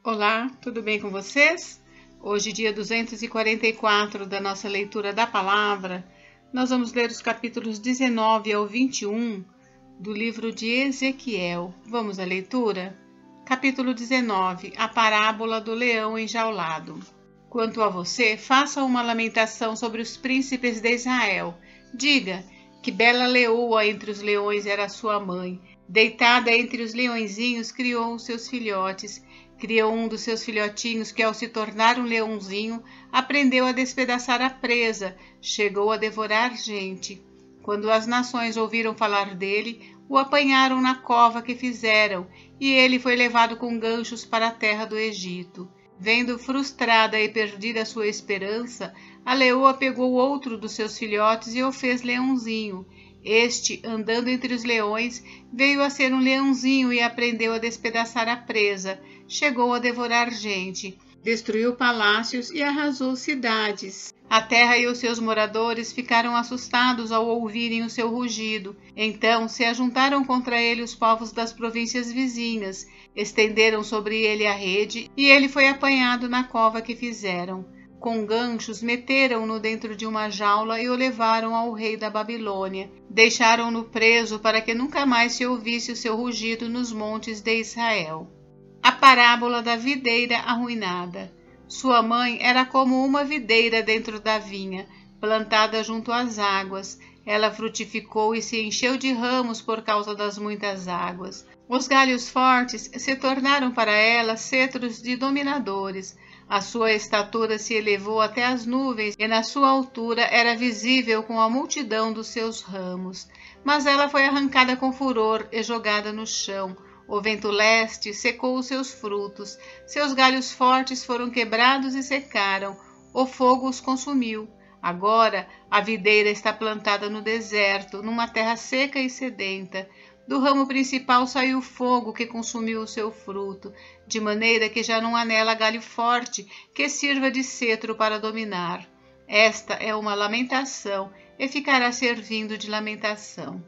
Olá, tudo bem com vocês? Hoje, dia 244 da nossa leitura da palavra, nós vamos ler os capítulos 19 ao 21 do livro de Ezequiel. Vamos à leitura? Capítulo 19, a parábola do leão enjaulado. Quanto a você, faça uma lamentação sobre os príncipes de Israel. Diga que bela leoa entre os leões era sua mãe. Deitada entre os leõezinhos, criou os seus filhotes. Criou um dos seus filhotinhos que, ao se tornar um leãozinho, aprendeu a despedaçar a presa, chegou a devorar gente. Quando as nações ouviram falar dele, o apanharam na cova que fizeram, e ele foi levado com ganchos para a terra do Egito. Vendo frustrada e perdida sua esperança, a leoa pegou outro dos seus filhotes e o fez leãozinho. Este, andando entre os leões, veio a ser um leãozinho e aprendeu a despedaçar a presa. Chegou a devorar gente, destruiu palácios e arrasou cidades. A terra e os seus moradores ficaram assustados ao ouvirem o seu rugido. Então se ajuntaram contra ele os povos das províncias vizinhas, estenderam sobre ele a rede, e ele foi apanhado na cova que fizeram. Com ganchos meteram-no dentro de uma jaula e o levaram ao rei da Babilônia. Deixaram-no preso para que nunca mais se ouvisse o seu rugido nos montes de Israel. A parábola da videira arruinada. Sua mãe era como uma videira dentro da vinha, plantada junto às águas. Ela frutificou e se encheu de ramos por causa das muitas águas. Os galhos fortes se tornaram para ela cetros de dominadores. A sua estatura se elevou até as nuvens e na sua altura era visível com a multidão dos seus ramos. Mas ela foi arrancada com furor e jogada no chão. O vento leste secou os seus frutos, seus galhos fortes foram quebrados e secaram, o fogo os consumiu. Agora a videira está plantada no deserto, numa terra seca e sedenta. Do ramo principal saiu fogo que consumiu o seu fruto, de maneira que já não há nela galho forte que sirva de cetro para dominar. Esta é uma lamentação e ficará servindo de lamentação.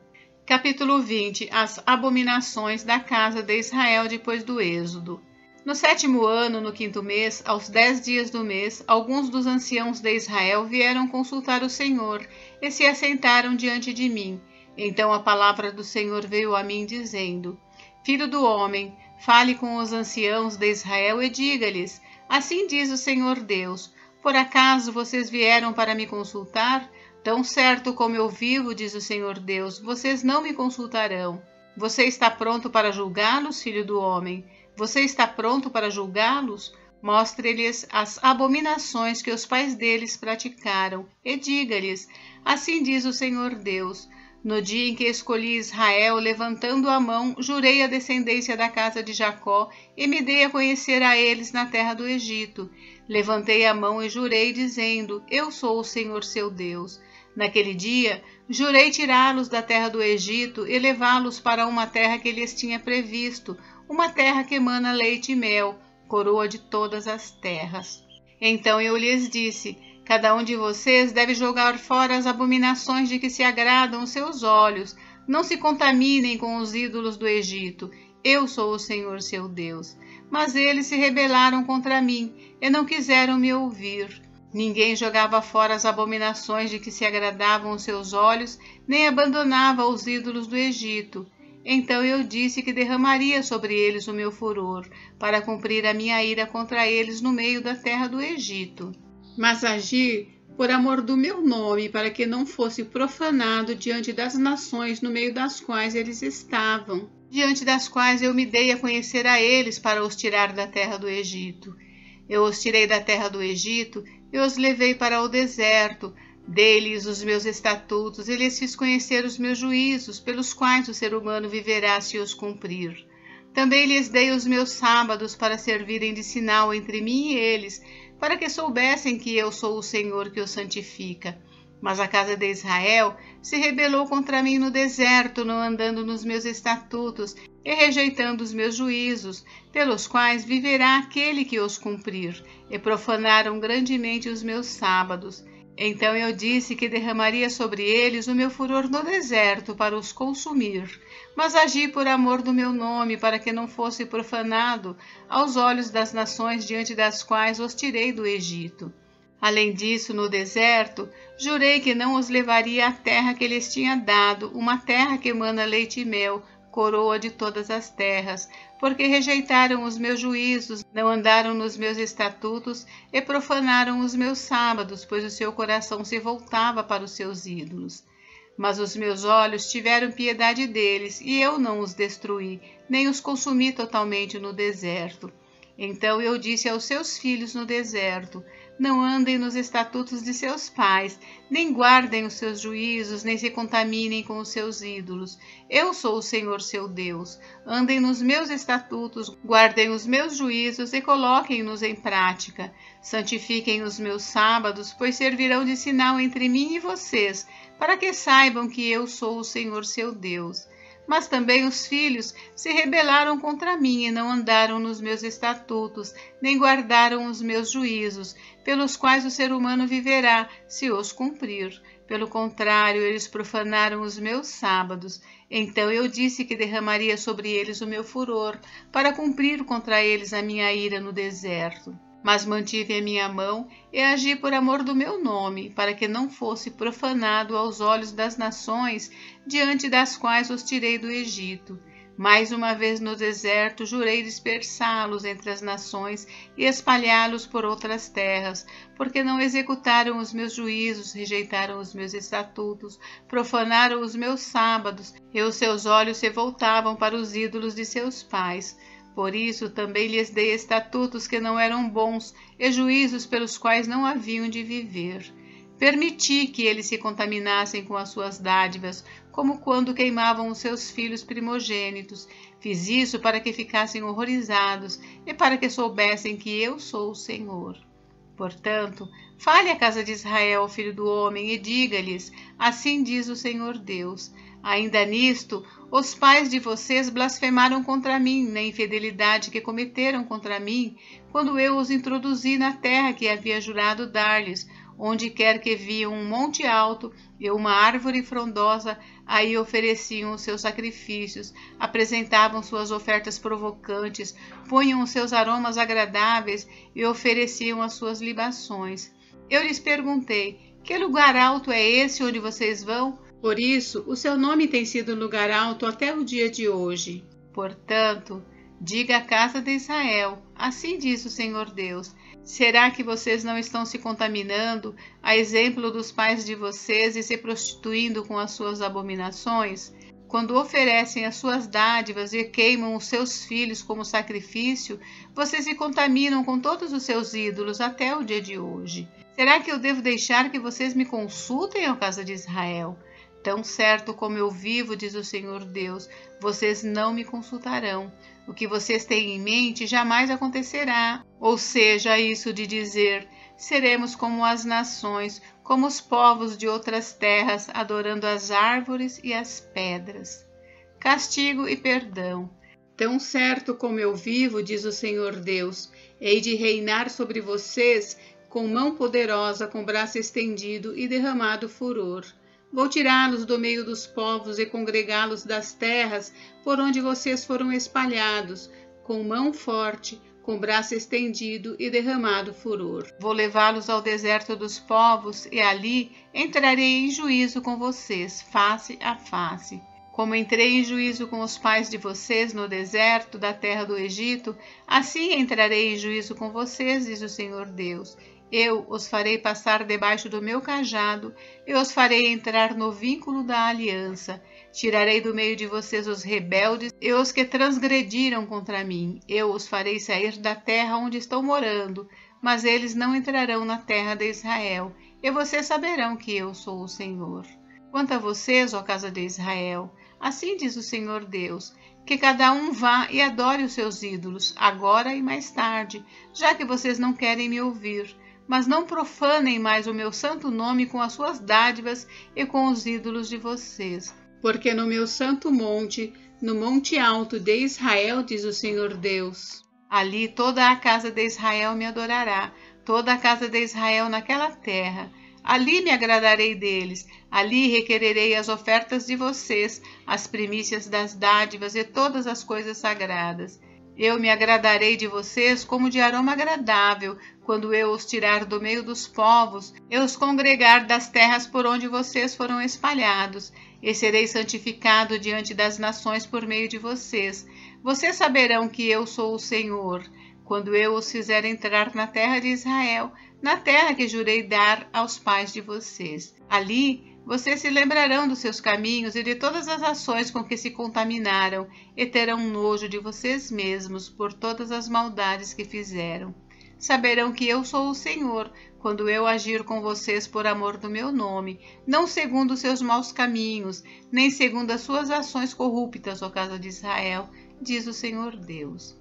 Capítulo 20. As abominações da casa de Israel depois do Êxodo. No 7º ano, no 5º mês, aos 10 dias do mês, alguns dos anciãos de Israel vieram consultar o Senhor e se assentaram diante de mim. Então a palavra do Senhor veio a mim, dizendo: Filho do homem, fale com os anciãos de Israel e diga-lhes: Assim diz o Senhor Deus: Por acaso vocês vieram para me consultar? Tão certo como eu vivo, diz o Senhor Deus, vocês não me consultarão. Você está pronto para julgá-los, filho do homem? Você está pronto para julgá-los? Mostre-lhes as abominações que os pais deles praticaram, e diga-lhes: Assim diz o Senhor Deus: No dia em que escolhi Israel, levantando a mão, jurei a descendência da casa de Jacó, e me dei a conhecer a eles na terra do Egito. Levantei a mão e jurei, dizendo: Eu sou o Senhor seu Deus. Naquele dia, jurei tirá-los da terra do Egito e levá-los para uma terra que lhes tinha previsto, uma terra que emana leite e mel, coroa de todas as terras. Então eu lhes disse: Cada um de vocês deve jogar fora as abominações de que se agradam os seus olhos. Não se contaminem com os ídolos do Egito. Eu sou o Senhor seu Deus. Mas eles se rebelaram contra mim e não quiseram me ouvir. Ninguém jogava fora as abominações de que se agradavam os seus olhos, nem abandonava os ídolos do Egito. Então eu disse que derramaria sobre eles o meu furor, para cumprir a minha ira contra eles no meio da terra do Egito. Mas agi por amor do meu nome, para que não fosse profanado diante das nações no meio das quais eles estavam, diante das quais eu me dei a conhecer a eles para os tirar da terra do Egito. Eu os tirei da terra do Egito e os levei para o deserto, dei-lhes os meus estatutos e lhes fiz conhecer os meus juízos, pelos quais o ser humano viverá se os cumprir. Também lhes dei os meus sábados para servirem de sinal entre mim e eles, para que soubessem que eu sou o Senhor que os santifica. Mas a casa de Israel se rebelou contra mim no deserto, não andando nos meus estatutos e rejeitando os meus juízos, pelos quais viverá aquele que os cumprir, e profanaram grandemente os meus sábados. Então eu disse que derramaria sobre eles o meu furor no deserto para os consumir, mas agi por amor do meu nome, para que não fosse profanado aos olhos das nações diante das quais os tirei do Egito. Além disso, no deserto, jurei que não os levaria à terra que lhes tinha dado, uma terra que emana leite e mel, coroa de todas as terras, porque rejeitaram os meus juízos, não andaram nos meus estatutos e profanaram os meus sábados, pois o seu coração se voltava para os seus ídolos. Mas os meus olhos tiveram piedade deles, e eu não os destruí, nem os consumi totalmente no deserto. Então eu disse aos seus filhos no deserto: não andem nos estatutos de seus pais, nem guardem os seus juízos, nem se contaminem com os seus ídolos. Eu sou o Senhor seu Deus. Andem nos meus estatutos, guardem os meus juízos e coloquem-nos em prática. Santifiquem os meus sábados, pois servirão de sinal entre mim e vocês, para que saibam que eu sou o Senhor seu Deus. Mas também os filhos se rebelaram contra mim e não andaram nos meus estatutos, nem guardaram os meus juízos, pelos quais o ser humano viverá, se os cumprir. Pelo contrário, eles profanaram os meus sábados. Então eu disse que derramaria sobre eles o meu furor, para cumprir contra eles a minha ira no deserto. Mas mantive a minha mão e agi por amor do meu nome, para que não fosse profanado aos olhos das nações diante das quais os tirei do Egito. Mais uma vez no deserto jurei dispersá-los entre as nações e espalhá-los por outras terras, porque não executaram os meus juízos, rejeitaram os meus estatutos, profanaram os meus sábados, e os seus olhos se voltavam para os ídolos de seus pais. Por isso também lhes dei estatutos que não eram bons e juízos pelos quais não haviam de viver. Permiti que eles se contaminassem com as suas dádivas, como quando queimavam os seus filhos primogênitos. Fiz isso para que ficassem horrorizados e para que soubessem que eu sou o Senhor. Portanto, fale à casa de Israel, filho do homem, e diga-lhes: assim diz o Senhor Deus. Ainda nisto, os pais de vocês blasfemaram contra mim, na infidelidade que cometeram contra mim, quando eu os introduzi na terra que havia jurado dar-lhes. Onde quer que viam um monte alto e uma árvore frondosa, aí ofereciam os seus sacrifícios, apresentavam suas ofertas provocantes, punham os seus aromas agradáveis e ofereciam as suas libações. Eu lhes perguntei: que lugar alto é esse onde vocês vão? Por isso, o seu nome tem sido lugar alto até o dia de hoje. Portanto, diga à casa de Israel: assim diz o Senhor Deus: será que vocês não estão se contaminando, a exemplo dos pais de vocês, e se prostituindo com as suas abominações? Quando oferecem as suas dádivas e queimam os seus filhos como sacrifício, vocês se contaminam com todos os seus ídolos até o dia de hoje. Será que eu devo deixar que vocês me consultem, ó casa de Israel? Tão certo como eu vivo, diz o Senhor Deus, vocês não me consultarão. O que vocês têm em mente jamais acontecerá. Ou seja, isso de dizer: seremos como as nações, como os povos de outras terras, adorando as árvores e as pedras. Castigo e perdão. Tão certo como eu vivo, diz o Senhor Deus, hei de reinar sobre vocês com mão poderosa, com braço estendido e derramado furor. Vou tirá-los do meio dos povos e congregá-los das terras por onde vocês foram espalhados, com mão forte, com braço estendido e derramado furor. Vou levá-los ao deserto dos povos e ali entrarei em juízo com vocês, face a face. Como entrei em juízo com os pais de vocês no deserto da terra do Egito, assim entrarei em juízo com vocês, diz o Senhor Deus. Eu os farei passar debaixo do meu cajado, e os farei entrar no vínculo da aliança. Tirarei do meio de vocês os rebeldes e os que transgrediram contra mim. Eu os farei sair da terra onde estão morando, mas eles não entrarão na terra de Israel, e vocês saberão que eu sou o Senhor. Quanto a vocês, ó casa de Israel, assim diz o Senhor Deus, que cada um vá e adore os seus ídolos, agora e mais tarde, já que vocês não querem me ouvir. Mas não profanem mais o meu santo nome com as suas dádivas e com os ídolos de vocês. Porque no meu santo monte, no monte alto de Israel, diz o Senhor Deus, ali toda a casa de Israel me adorará, toda a casa de Israel naquela terra. Ali me agradarei deles, ali requererei as ofertas de vocês, as primícias das dádivas e todas as coisas sagradas. Eu me agradarei de vocês como de aroma agradável, quando eu os tirar do meio dos povos, eu os congregar das terras por onde vocês foram espalhados, e serei santificado diante das nações por meio de vocês. Vocês saberão que eu sou o Senhor, quando eu os fizer entrar na terra de Israel, na terra que jurei dar aos pais de vocês. Ali vocês se lembrarão dos seus caminhos e de todas as ações com que se contaminaram, e terão nojo de vocês mesmos por todas as maldades que fizeram. Saberão que eu sou o Senhor, quando eu agir com vocês por amor do meu nome, não segundo os seus maus caminhos, nem segundo as suas ações corruptas, ó casa de Israel, diz o Senhor Deus.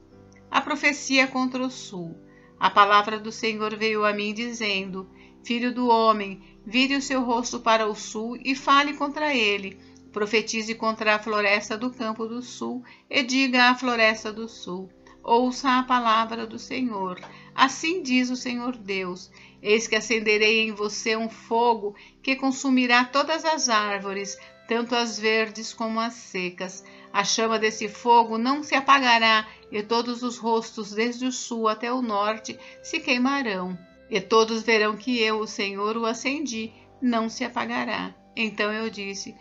A profecia contra o sul. A palavra do Senhor veio a mim dizendo: Filho do homem, vire o seu rosto para o sul e fale contra ele. Profetize contra a floresta do campo do sul e diga à floresta do sul: Ouça a palavra do Senhor. Assim diz o Senhor Deus: Eis que acenderei em você um fogo que consumirá todas as árvores, tanto as verdes como as secas. A chama desse fogo não se apagará, e todos os rostos, desde o sul até o norte, se queimarão. E todos verão que eu, o Senhor, o acendi, não se apagará. Então eu disse: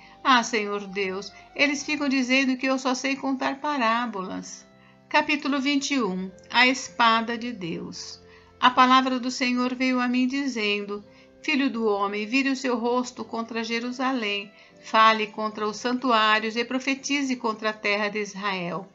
Senhor Deus, eles ficam dizendo que eu só sei contar parábolas. Capítulo 21. A espada de Deus. A palavra do Senhor veio a mim dizendo: Filho do homem, vire o seu rosto contra Jerusalém, fale contra os santuários e profetize contra a terra de Israel.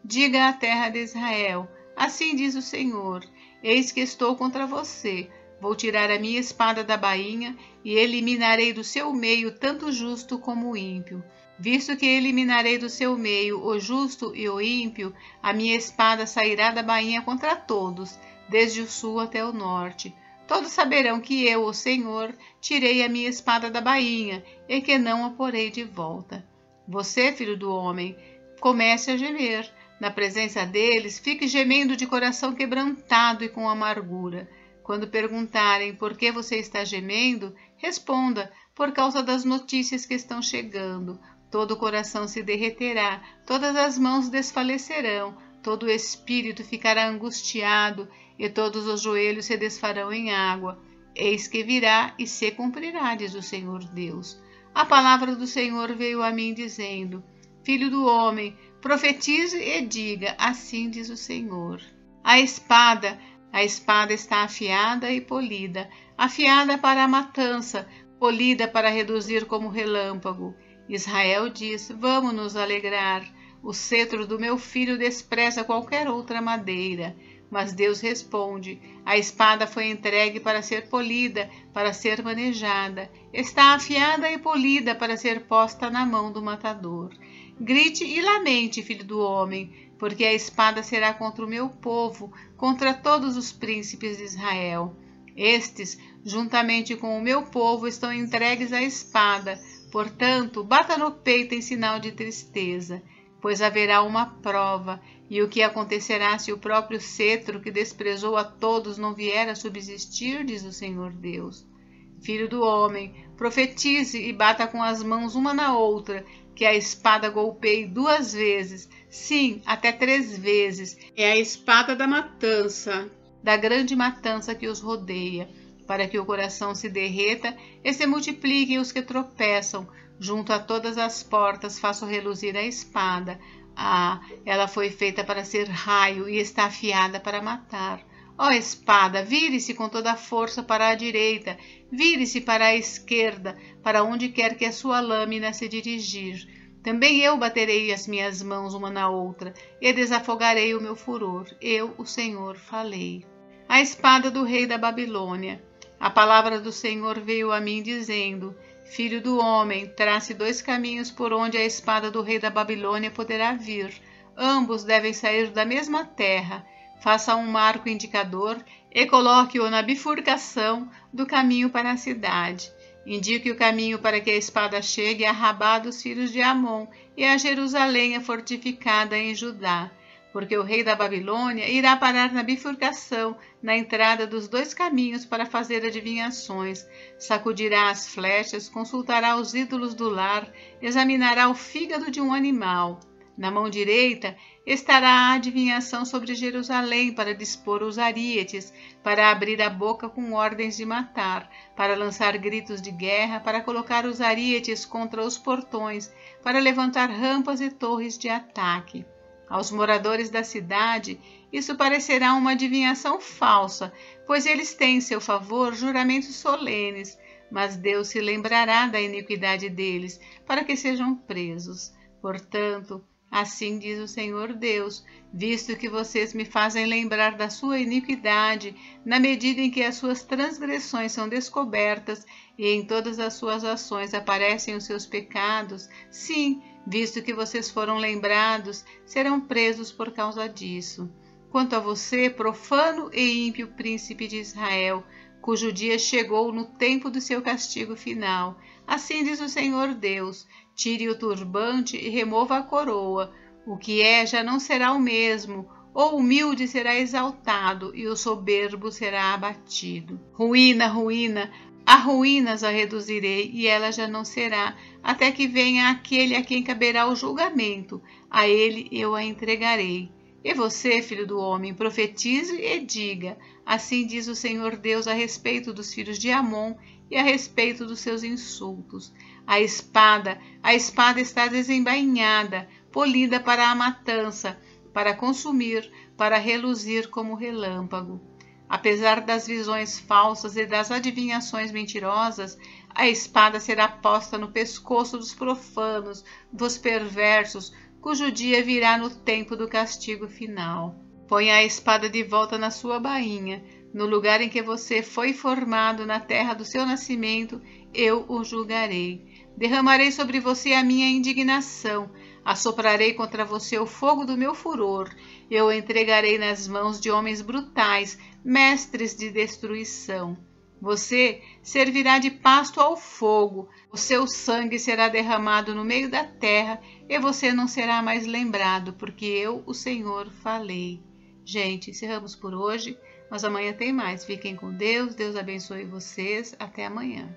Diga à terra de Israel: Assim diz o Senhor: Eis que estou contra você. Vou tirar a minha espada da bainha e eliminarei do seu meio tanto o justo como o ímpio. Visto que eliminarei do seu meio o justo e o ímpio, a minha espada sairá da bainha contra todos, desde o sul até o norte. Todos saberão que eu, o Senhor, tirei a minha espada da bainha e que não a porei de volta. Você, filho do homem, comece a gemer. Na presença deles, fique gemendo de coração quebrantado e com amargura. Quando perguntarem por que você está gemendo, responda: por causa das notícias que estão chegando. Todo o coração se derreterá, todas as mãos desfalecerão, todo o espírito ficará angustiado e todos os joelhos se desfarão em água. Eis que virá e se cumprirá, diz o Senhor Deus. A palavra do Senhor veio a mim dizendo: Filho do homem, profetize e diga: Assim diz o Senhor. A espada está afiada e polida, afiada para a matança, polida para reduzir como relâmpago. Israel diz: Vamos nos alegrar. O cetro do meu filho despreza qualquer outra madeira. Mas Deus responde: a espada foi entregue para ser polida, para ser manejada. Está afiada e polida para ser posta na mão do matador. Grite e lamente, filho do homem, porque a espada será contra o meu povo, contra todos os príncipes de Israel. Estes, juntamente com o meu povo, estão entregues à espada. Portanto, bata no peito em sinal de tristeza, pois haverá uma prova. E o que acontecerá se o próprio cetro que desprezou a todos não vier a subsistir, diz o Senhor Deus. Filho do homem, profetize e bata com as mãos uma na outra, que a espada golpeie 2 vezes, sim, até 3 vezes. É a espada da matança, da grande matança que os rodeia, para que o coração se derreta e se multipliquem os que tropeçam. Junto a todas as portas faço reluzir a espada. Ela foi feita para ser raio e está afiada para matar. Ó espada, vire-se com toda a força para a direita, vire-se para a esquerda, para onde quer que a sua lâmina se dirigir. Também eu baterei as minhas mãos uma na outra e desafogarei o meu furor. Eu, o Senhor, falei. A espada do rei da Babilônia. A palavra do Senhor veio a mim dizendo: Filho do homem, trace 2 caminhos por onde a espada do rei da Babilônia poderá vir. Ambos devem sair da mesma terra. Faça um marco indicador e coloque-o na bifurcação do caminho para a cidade. Indique o caminho para que a espada chegue a Rabá dos filhos de Amon e a Jerusalém fortificada em Judá. porque o rei da Babilônia irá parar na bifurcação, na entrada dos dois caminhos para fazer adivinhações, sacudirá as flechas, consultará os ídolos do lar, examinará o fígado de um animal. Na mão direita estará a adivinhação sobre Jerusalém para dispor os arietes, para abrir a boca com ordens de matar, para lançar gritos de guerra, para colocar os arietes contra os portões, para levantar rampas e torres de ataque. Aos moradores da cidade, isso parecerá uma adivinhação falsa, pois eles têm em seu favor juramentos solenes, mas Deus se lembrará da iniquidade deles, para que sejam presos. Portanto, assim diz o Senhor Deus, visto que vocês me fazem lembrar da sua iniquidade, na medida em que as suas transgressões são descobertas e em todas as suas ações aparecem os seus pecados, sim, visto que vocês foram lembrados, serão presos por causa disso. Quanto a você, profano e ímpio príncipe de Israel, cujo dia chegou no tempo do seu castigo final, assim diz o Senhor Deus, tire o turbante e remova a coroa. O que é já não será o mesmo, o humilde será exaltado e o soberbo será abatido. Ruína, ruína, a ruínas a reduzirei e ela já não será, até que venha aquele a quem caberá o julgamento, a ele eu a entregarei. E você, filho do homem, profetize e diga, assim diz o Senhor Deus a respeito dos filhos de Amon e a respeito dos seus insultos. A espada está desembainhada, polida para a matança, para consumir, para reluzir como relâmpago. Apesar das visões falsas e das adivinhações mentirosas, a espada será posta no pescoço dos profanos, dos perversos, cujo dia virá no tempo do castigo final. Ponha a espada de volta na sua bainha, no lugar em que você foi formado, na terra do seu nascimento, eu o julgarei. Derramarei sobre você a minha indignação, assoprarei contra você o fogo do meu furor, eu o entregarei nas mãos de homens brutais, mestres de destruição. Você servirá de pasto ao fogo, o seu sangue será derramado no meio da terra e você não será mais lembrado, porque eu, o Senhor, falei. Gente, encerramos por hoje, mas amanhã tem mais. Fiquem com Deus, Deus abençoe vocês. Até amanhã.